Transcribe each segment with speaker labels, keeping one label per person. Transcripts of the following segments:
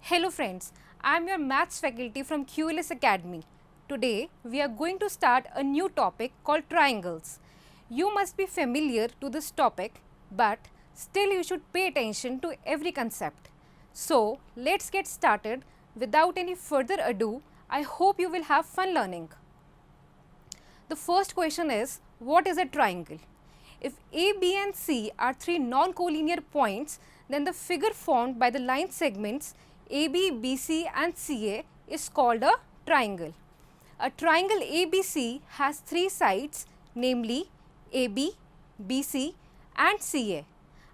Speaker 1: Hello friends, I am your maths faculty from QLS Academy. Today we are going to start a new topic called triangles. You must be familiar to this topic, but still you should pay attention to every concept. So let's get started. Without any further ado, I hope you will have fun learning. The first question is, what is a triangle? If A, B and C are three non-collinear points, then the figure formed by the line segments AB, BC and CA is called a triangle. A triangle ABC has three sides, namely AB, BC and CA,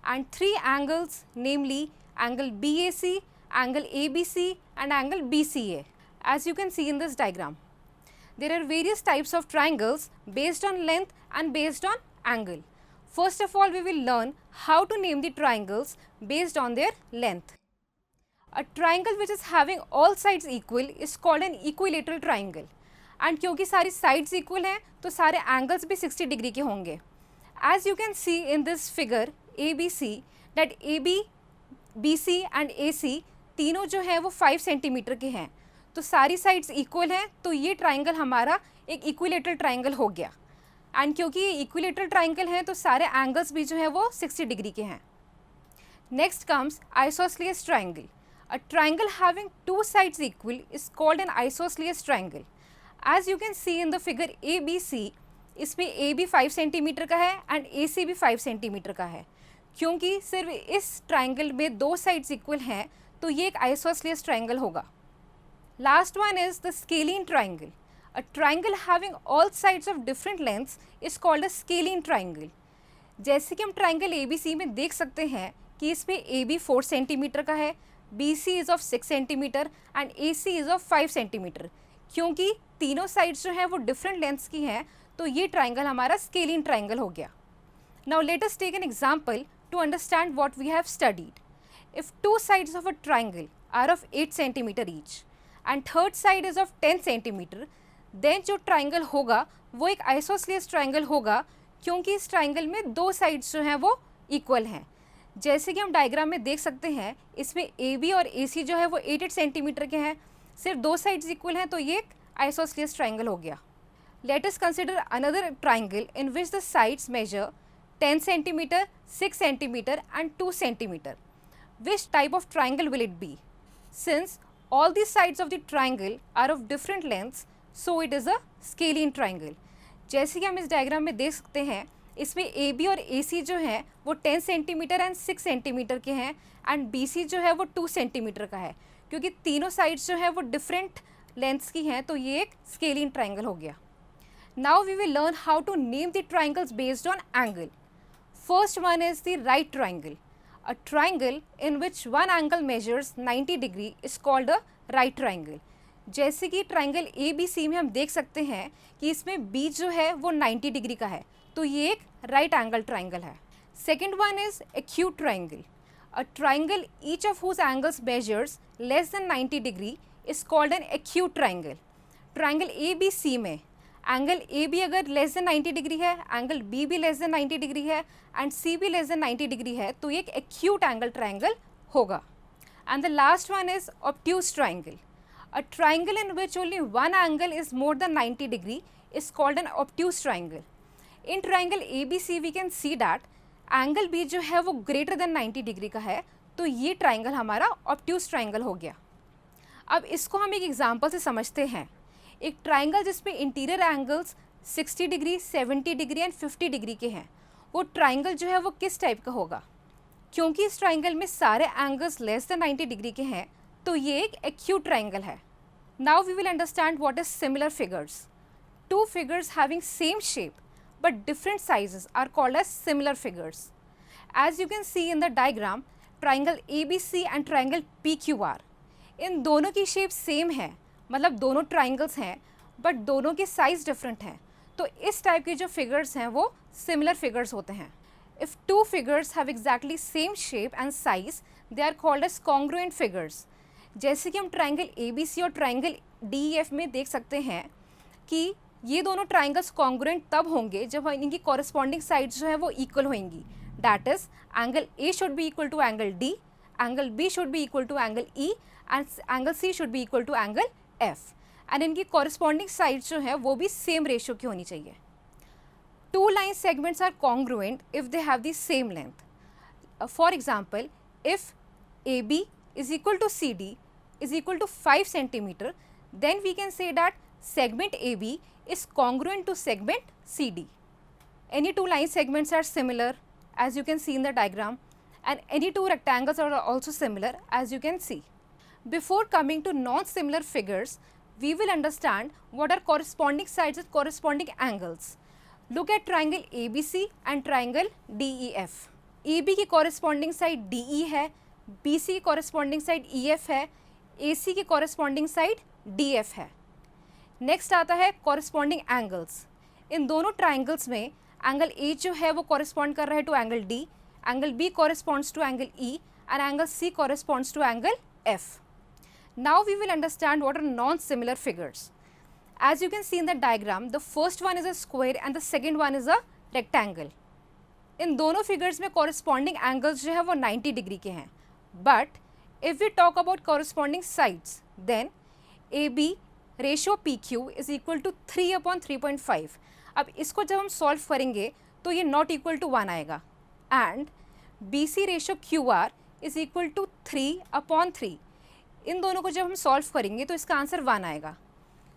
Speaker 1: and three angles, namely angle BAC, angle ABC and angle BCA, as you can see in this diagram. There are various types of triangles based on length and based on angle. First of all, we will learn how to name the triangles based on their length. A triangle which is having all sides equal is called an equilateral triangle. And क्योंकि सारी sides equal हैं तो सारे angles भी 60 degree के होंगे. As you can see in this figure ABC that AB, BC and AC तीनों जो है वो 5 सेंटीमीटर के हैं. तो सारी sides equal हैं तो ये triangle हमारा एक equilateral triangle हो गया. एंड क्योंकि ये equilateral triangle है तो सारे angles भी जो है वो 60 डिग्री के हैं. Next comes isosceles triangle. A triangle having two sides equal is called an isosceles triangle. As you can see in the figure ABC, इसमें AB 5 सेंटीमीटर का है एंड AC भी 5 सेंटीमीटर का है. क्योंकि सिर्फ इस ट्राइंगल में दो साइड्स इक्वल हैं तो ये एक आइसोसलेस ट्राइंगल होगा. Last one is the scalene triangle. A triangle having all sides of different lengths is called a scalene triangle. जैसे कि हम ट्राइंगल ABC में देख सकते हैं कि इसमें AB 4 सेंटीमीटर का है, BC is of 6 centimetre and AC is of 5 centimetre. क्योंकि तीनों साइड्स जो हैं वो डिफरेंट लेंथ्स की हैं तो ये ट्राइंगल हमारा स्केलिन ट्राइंगल हो गया. Now let us take an example to understand what we have studied. If two sides of a triangle are of 8 centimetre each and third side is of 10 centimetre, then जो triangle होगा वो एक isosceles triangle होगा क्योंकि इस triangle में दो sides जो हैं वो इक्वल हैं. जैसे कि हम डायग्राम में देख सकते हैं इसमें AB और AC जो है वो 8 सेंटीमीटर के हैं, सिर्फ दो साइड्स इक्वल हैं तो ये एक आइसोसलेस ट्राइंगल हो गया. Let us consider another triangle in which the sides measure 10 centimetre, 6 centimetre and 2 centimetre. Which type of triangle will it be? Since all the sides of the triangle are of different lengths, so it is a scalene triangle. जैसे कि हम इस diagram में देख सकते हैं इसमें AB और AC जो हैं वो 10 सेंटीमीटर एंड 6 सेंटीमीटर के हैं एंड BC जो है वो 2 सेंटीमीटर का है. क्योंकि तीनों साइड्स जो है वो डिफरेंट लेंथ्स की हैं तो ये एक स्केलिन ट्राइंगल हो गया. Now we will learn how to name the triangles based on angle. First one is the right triangle. A triangle in which one angle measures 90 degree is called a right triangle. जैसे कि triangle ABC में हम देख सकते हैं कि इसमें बीच जो है वो 90 डिग्री का है तो ये एक राइट एंगल ट्राइंगल है. Second one is acute triangle. A triangle each of whose angles measures less than 90 degree is called an acute triangle. Triangle ABC में एंगल AB अगर लेस देन 90 डिग्री है, angle B भी less than 90 degree है and C भी less than 90 degree है तो ये एक एक्यूट एंगल ट्राइंगल होगा. And the last one is obtuse triangle. A triangle in which only one angle is more than 90 degree is called an obtuse triangle. In triangle ABC we can see that angle B जो है वो greater than 90 degree का है तो ये triangle हमारा obtuse triangle हो गया. अब इसको हम एक एग्जाम्पल से समझते हैं. एक ट्राइंगल जिसमें interior angles 60 degree, 70 degree and 50 degree के हैं, वो ट्राइंगल जो है वो किस टाइप का होगा? क्योंकि इस ट्राइंगल में सारे एंगल्स लेस देन 90 डिग्री के हैं तो ये एक एक्यूट ट्राइंगल है. Now we will understand what is similar figures. Two figures having same shape but different sizes are called as similar figures. As you can see in the diagram, triangle ABC and triangle PQR, इन दोनों की shape same है, मतलब दोनों triangles हैं but दोनों के size different हैं तो इस टाइप के जो फिगर्स हैं वो सिमिलर फिगर्स होते हैं. If two figures have exactly same shape and size they are called as congruent figures. जैसे कि हम ट्राइंगल ABC और ट्राइंगल DEF में देख सकते हैं कि ये दोनों ट्राइंगल्स कॉन्ग्रुएंट तब होंगे जब इनकी कॉरस्पॉन्डिंग साइड्स जो है वो इक्वल होंगी. That is angle A should be equal to angle D angle B should be equal to angle E and angle C should be equal to angle F. And इनकी corresponding sides जो है वो भी same ratio की होनी चाहिए. Two line segments are congruent if they have the same length. For example, if AB is equal to CD is equal to 5 centimeter, then we can say that segment AB is congruent to segment CD. Any two line segments are similar as you can see in the diagram, and any two rectangles are also similar as you can see. Before coming to non-similar figures, we will understand what are corresponding sides and corresponding angles. Look at triangle ABC and triangle DEF. AB की corresponding side DE है, BC की corresponding side EF है, AC की corresponding side DF है. Next आता है corresponding angles. इन दोनों triangles में angle A जो है वो correspond कर रहा है to angle D, angle B corresponds to angle E and angle C corresponds to angle F. Now we will understand what are non-similar figures. As you can see in the diagram, the first one is a square and the second one is a rectangle. इन दोनों figures में corresponding angles जो है वो 90 degree के हैं. But if we talk about corresponding sides, then AB ratio PQ is equal to 3 upon 3.5. अब इसको जब हम solve करेंगे तो ये not equal to 1 आएगा. And BC ratio QR is equal to 3 upon 3. इन दोनों को जब हम solve करेंगे तो इसका आंसर 1 आएगा.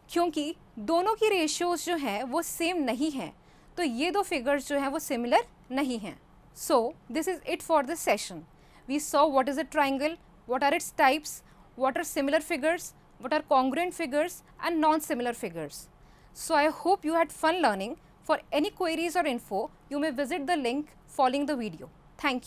Speaker 1: क्योंकि दोनों की ratios जो हैं वो same नहीं हैं, तो ये दो figures जो हैं वो similar नहीं हैं. So this is it for this session. We saw what is a triangle, what are its types, what are similar figures, what are congruent figures and non-similar figures. So I hope you had fun learning. For any queries or info, you may visit the link following the video. Thank you.